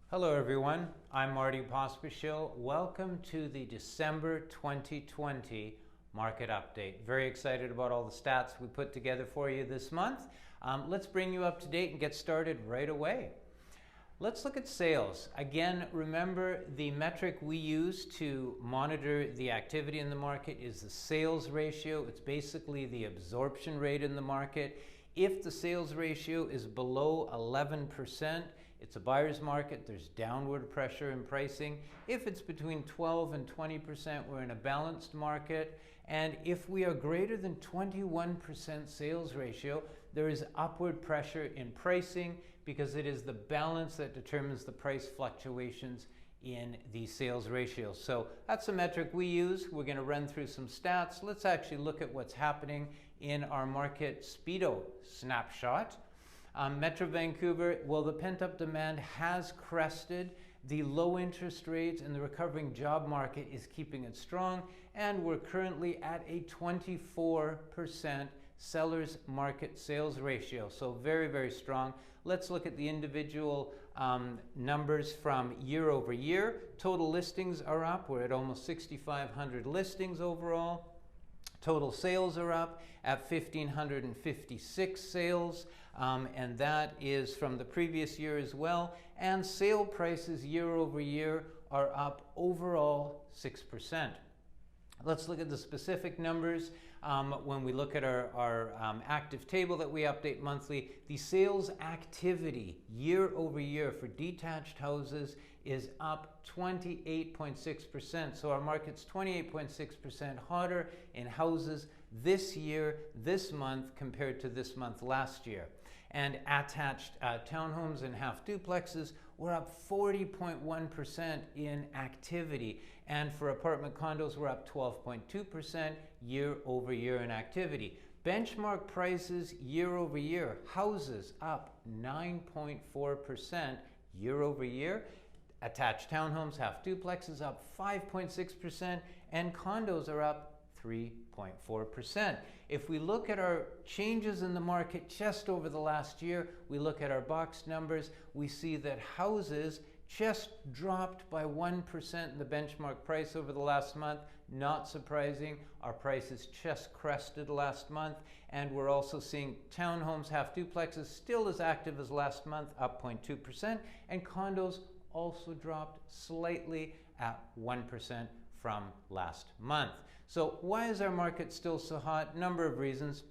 Hello everyone, I'm Marty Pospischil. Welcome to the December 2020 market update. Very excited about all the stats we put together for you this month. Let's bring you up to date and get started right away. Let's look at sales. Again, remember the metric we use to monitor the activity in the market is the sales ratio. It's basically the absorption rate in the market. If the sales ratio is below 11%, it's a buyer's market. There's downward pressure in pricing. If it's between 12 and 20%, we're in a balanced market. And if we are greater than 21% sales ratio, there is upward pressure in pricing because it is the balance that determines the price fluctuations in the sales ratio. So that's a metric we use. We're going to run through some stats. Let's actually look at what's happening in our market Speedo snapshot. Metro Vancouver, well, the pent-up demand has crested. The low interest rates and the recovering job market is keeping it strong, and we're currently at a 24% seller's market sales ratio. So very, very strong. Let's look at the individual numbers from year over year. Total listings are up. We're at almost 6,500 listings overall. Total sales are up at 1,556 sales, and that is from the previous year as well. And sale prices year over year are up overall 6%. Let's look at the specific numbers. When we look at our active table that we update monthly, the sales activity year over year for detached houses is up 28.6%. So our market's 28.6% hotter in houses this year, this month, compared to this month last year. And attached townhomes and half duplexes were up 40.1% in activity. And for apartment condos, we're up 12.2% year over year in activity. Benchmark prices year over year, houses up 9.4% year over year. Attached townhomes, half duplexes up 5.6%, and condos are up 3.4%. If we look at our changes in the market just over the last year, we look at our box numbers, we see that houses just dropped by 1% in the benchmark price over the last month. Not surprising, our prices just crested last month, and we're also seeing townhomes, half duplexes still as active as last month, up 0.2%, and condos also dropped slightly at 1% from last month. So why is our market still so hot? Number of reasons.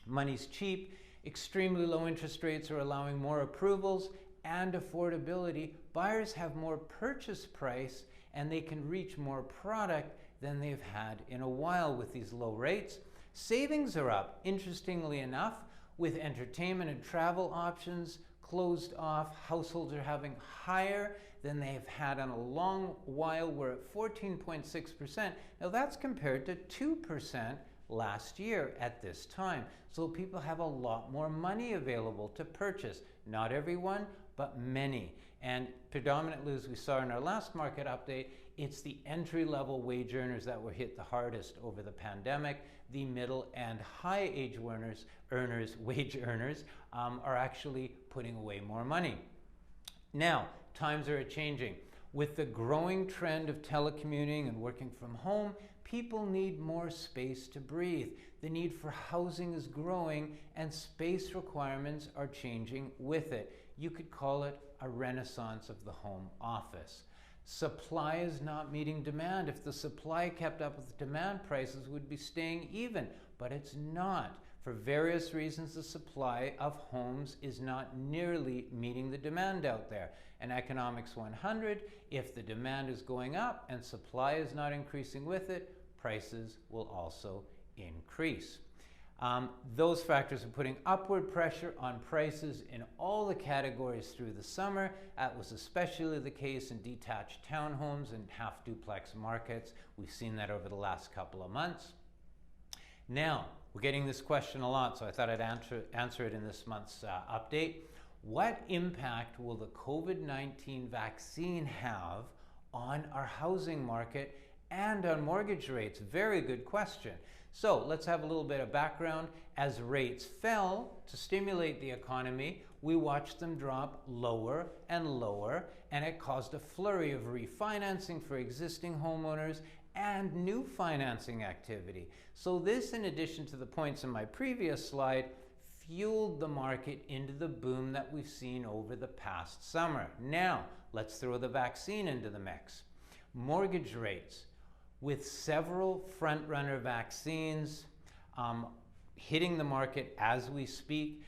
Money's cheap, extremely low interest rates are allowing more approvals, and affordability. Buyers have more purchase price and they can reach more product than they've had in a while with these low rates. Savings are up, interestingly enough, with entertainment and travel options closed off. Households are having higher than they've had in a long while. We're at 14.6%. Now that's compared to 2% last year at this time. So people have a lot more money available to purchase. Not everyone, but many. And predominantly, as we saw in our last market update, it's the entry-level wage earners that were hit the hardest over the pandemic. The middle and high wage earners are actually putting away more money. Now, times are changing. With the growing trend of telecommuting and working from home, people need more space to breathe. The need for housing is growing, and space requirements are changing with it. You could call it a renaissance of the home office. Supply is not meeting demand. If the supply kept up with demand, prices would be staying even, but it's not. For various reasons, the supply of homes is not nearly meeting the demand out there. In Economics 100, if the demand is going up and supply is not increasing with it, prices will also increase. Those factors are putting upward pressure on prices in all the categories through the summer. That was especially the case in detached townhomes and half duplex markets. We've seen that over the last couple of months. Now, we're getting this question a lot, so I thought I'd answer it in this month's update. What impact will the COVID-19 vaccine have on our housing market and on mortgage rates? Very good question. So let's have a little bit of background. As rates fell to stimulate the economy, we watched them drop lower and lower, and it caused a flurry of refinancing for existing homeowners and new financing activity. So this, in addition to the points in my previous slide, fueled the market into the boom that we've seen over the past summer. Now, let's throw the vaccine into the mix. Mortgage rates, with several front-runner vaccines hitting the market as we speak,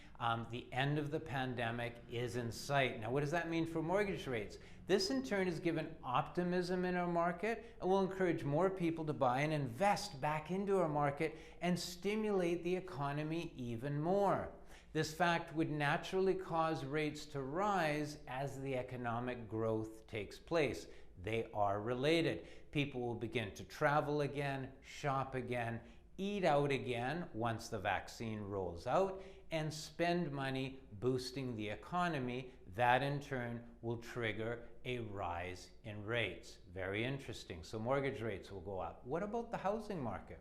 the end of the pandemic is in sight. Now, what does that mean for mortgage rates? This in turn has given optimism in our market and will encourage more people to buy and invest back into our market and stimulate the economy even more. This fact would naturally cause rates to rise as the economic growth takes place. They are related. People will begin to travel again, shop again, eat out again once the vaccine rolls out, and spend money boosting the economy. That in turn will trigger a rise in rates. Very interesting. So mortgage rates will go up. What about the housing market?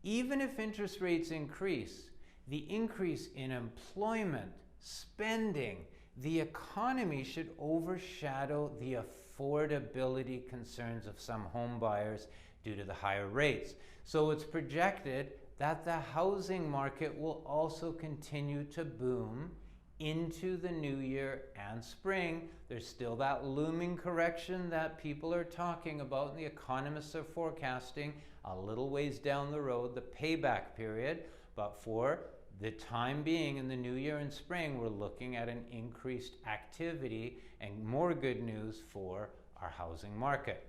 Even if interest rates increase, the increase in employment, spending, the economy should overshadow the affordability concerns of some home buyers due to the higher rates. So it's projected that the housing market will also continue to boom into the new year and spring. There's still that looming correction that people are talking about and the economists are forecasting a little ways down the road, the payback period. But for the time being, in the new year and spring, we're looking at an increased activity and more good news for our housing market.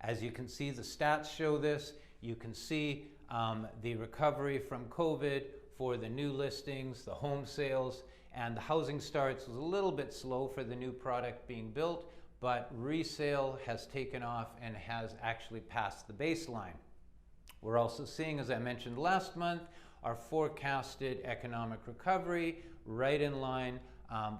As you can see, the stats show this. You can see the recovery from COVID for the new listings, the home sales, and the housing starts was a little bit slow for the new product being built, but resale has taken off and has actually passed the baseline. We're also seeing, as I mentioned last month, our forecasted economic recovery right in line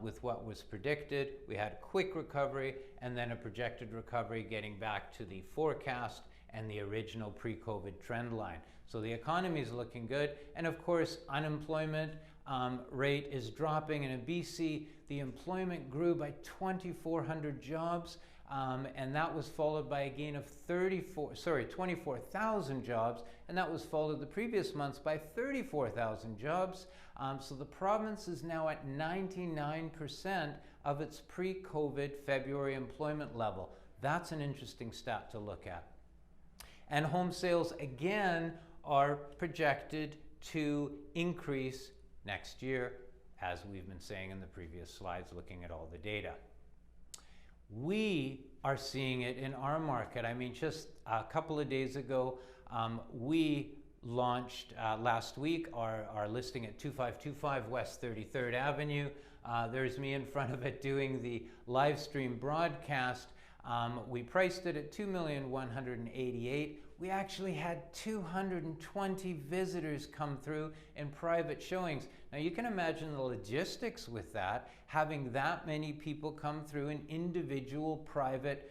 with what was predicted. We had a quick recovery and then a projected recovery getting back to the forecast and the original pre-COVID trend line. So the economy is looking good. And of course, unemployment rate is dropping. And in BC, the employment grew by 2,400 jobs. And that was followed by a gain of 24,000 jobs. And that was followed the previous months by 34,000 jobs. So the province is now at 99% of its pre-COVID February employment level. That's an interesting stat to look at. And home sales, again, are projected to increase next year, as we've been saying in the previous slides, looking at all the data. We are seeing it in our market. I mean, just a couple of days ago, we launched last week our listing at 2525 West 33rd Avenue. There's me in front of it doing the live stream broadcast. We priced it at $2,188,000. We actually had 220 visitors come through in private showings. Now you can imagine the logistics with that, having that many people come through in individual private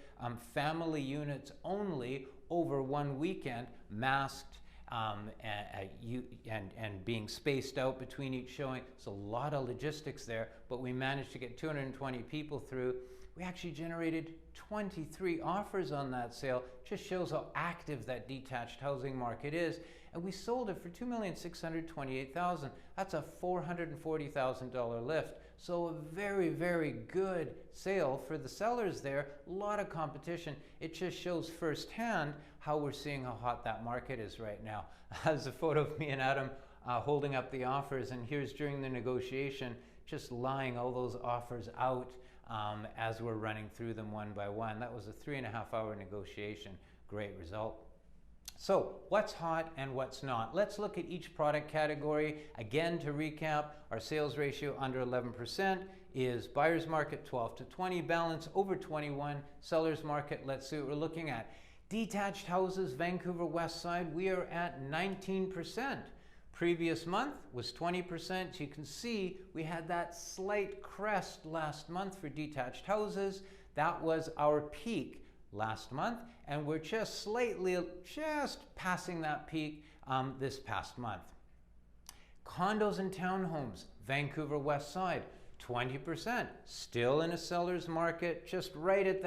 family units only over one weekend, masked and being spaced out between each showing. It's a lot of logistics there, but we managed to get 220 people through. We actually generated 23 offers on that sale. Just shows how active that detached housing market is. And we sold it for $2,628,000. That's a $440,000 lift. So a very, very good sale for the sellers there. A lot of competition. It just shows firsthand how we're seeing how hot that market is right now. There's a photo of me and Adam holding up the offers, and here's during the negotiation, just lying all those offers out as we're running through them one by one. That was a 3.5-hour negotiation. Great result. So what's hot and what's not? Let's look at each product category. Again, to recap, our sales ratio under 11% is buyer's market 12 to 20, balance over 21, seller's market. Let's see what we're looking at. Detached houses, Vancouver West Side, we are at 19%. Previous month was 20%. You can see we had that slight crest last month for detached houses. That was our peak. last month, and we're just passing that peak this past month. Condos and townhomes, Vancouver West Side, 20%, still in a seller's market, just right at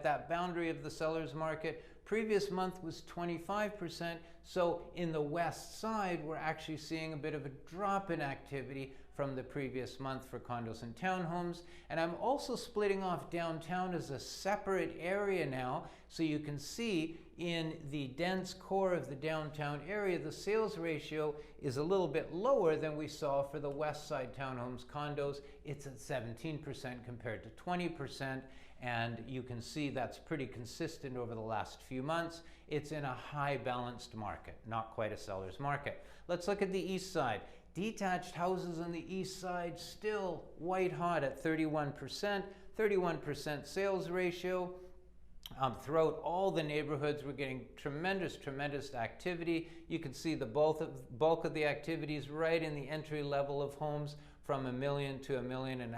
that boundary of the seller's market. Previous month was 25%, so in the west side, we're actually seeing a bit of a drop in activity from the previous month for condos and townhomes. And I'm also splitting off downtown as a separate area now, so you can see in the dense core of the downtown area, the sales ratio is a little bit lower than we saw for the west side townhomes, condos. It's at 17% compared to 20. And you can see that's pretty consistent over the last few months. It's in a high balanced market, not quite a seller's market. Let's look at the east side. Detached houses on the east side still white hot at 31%, 31% sales ratio. Throughout all the neighborhoods, we're getting tremendous activity. You can see the bulk of the activities right in the entry level of homes from $1 million to $1.5 million.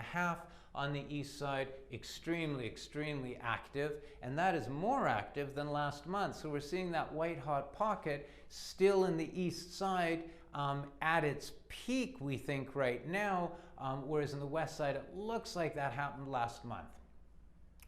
On the east side, extremely active, and that is more active than last month. So we're seeing that white hot pocket still in the east side at its peak, we think, right now, whereas in the west side, it looks like that happened last month.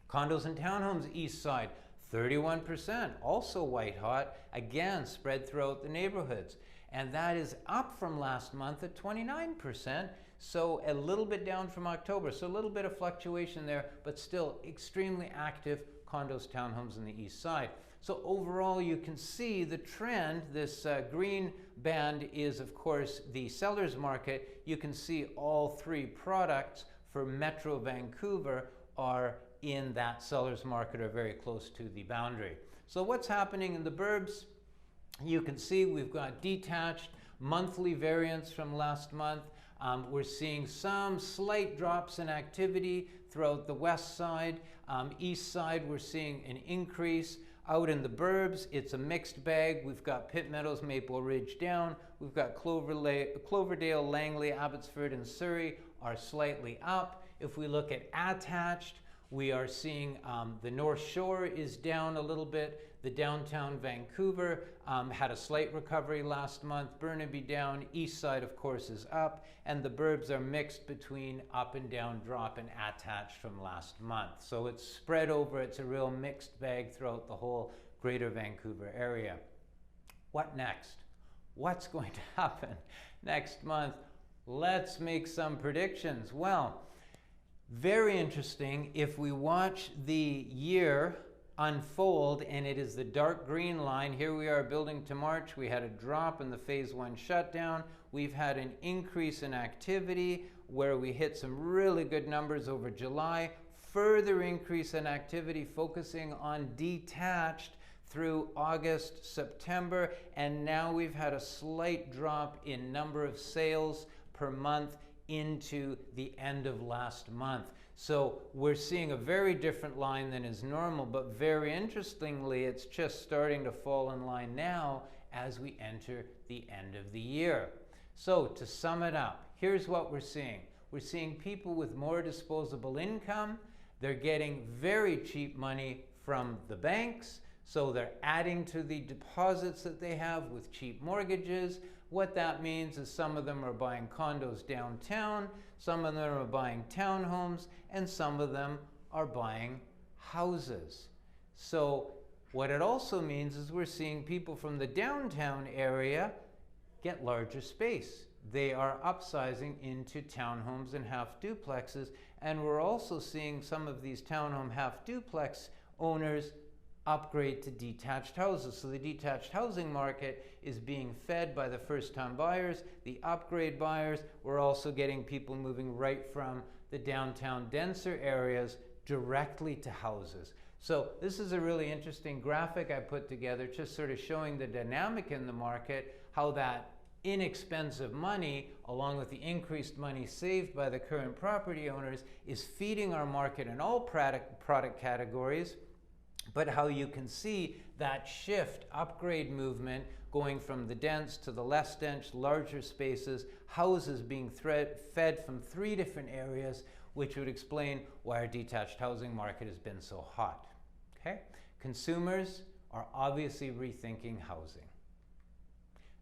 Condos and townhomes, east side, 31%, also white hot, again spread throughout the neighborhoods. And that is up from last month at 29%, so a little bit down from October. So a little bit of fluctuation there, but still extremely active condos, townhomes on the east side. So overall, you can see the trend. This green band is, of course, the seller's market. You can see all three products for Metro Vancouver are in that seller's market or very close to the boundary. So what's happening in the burbs? You can see we've got detached monthly variance from last month. We're seeing some slight drops in activity throughout the west side. East side, we're seeing an increase. Out in the burbs, it's a mixed bag. We've got Pitt Meadows, Maple Ridge down. We've got Cloverdale, Langley, Abbotsford, and Surrey are slightly up. If we look at attached, we are seeing the North Shore is down a little bit. The downtown Vancouver had a slight recovery last month. Burnaby down. East side, of course, is up. And the burbs are mixed between up and down drop and attached from last month. So it's spread over. It's a real mixed bag throughout the whole greater Vancouver area. What next? What's going to happen next month? Let's make some predictions. Well, very interesting. If we watch the year unfold, and it is the dark green line, here we are building to March. We had a drop in the phase 1 shutdown. We've had an increase in activity where we hit some really good numbers over July. Further increase in activity focusing on detached through August, September, and now we've had a slight drop in number of sales per month into the end of last month. So we're seeing a very different line than is normal, but very interestingly, it's just starting to fall in line now as we enter the end of the year. So to sum it up, here's what we're seeing. We're seeing people with more disposable income. They're getting very cheap money from the banks, so they're adding to the deposits that they have with cheap mortgages. What that means is some of them are buying condos downtown, some of them are buying townhomes, and some of them are buying houses. So what it also means is we're seeing people from the downtown area get larger space. They are upsizing into townhomes and half duplexes, and we're also seeing some of these townhome half duplex owners upgrade to detached houses. So the detached housing market is being fed by the first-time buyers, the upgrade buyers. We're also getting people moving right from the downtown denser areas directly to houses. So this is a really interesting graphic I put together, just sort of showing the dynamic in the market, how that inexpensive money, along with the increased money saved by the current property owners, is feeding our market in all product categories, but how you can see that shift, upgrade movement, going from the dense to the less dense, larger spaces, houses being fed from 3 different areas, which would explain why our detached housing market has been so hot. Okay? Consumers are obviously rethinking housing.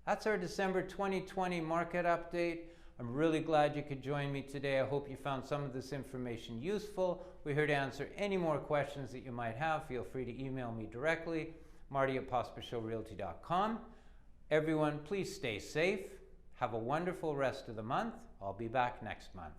That's our December 2020 market update. I'm really glad you could join me today. I hope you found some of this information useful. We're here to answer any more questions that you might have. Feel free to email me directly, marty@pospischilrealty.com. Everyone, please stay safe. Have a wonderful rest of the month. I'll be back next month.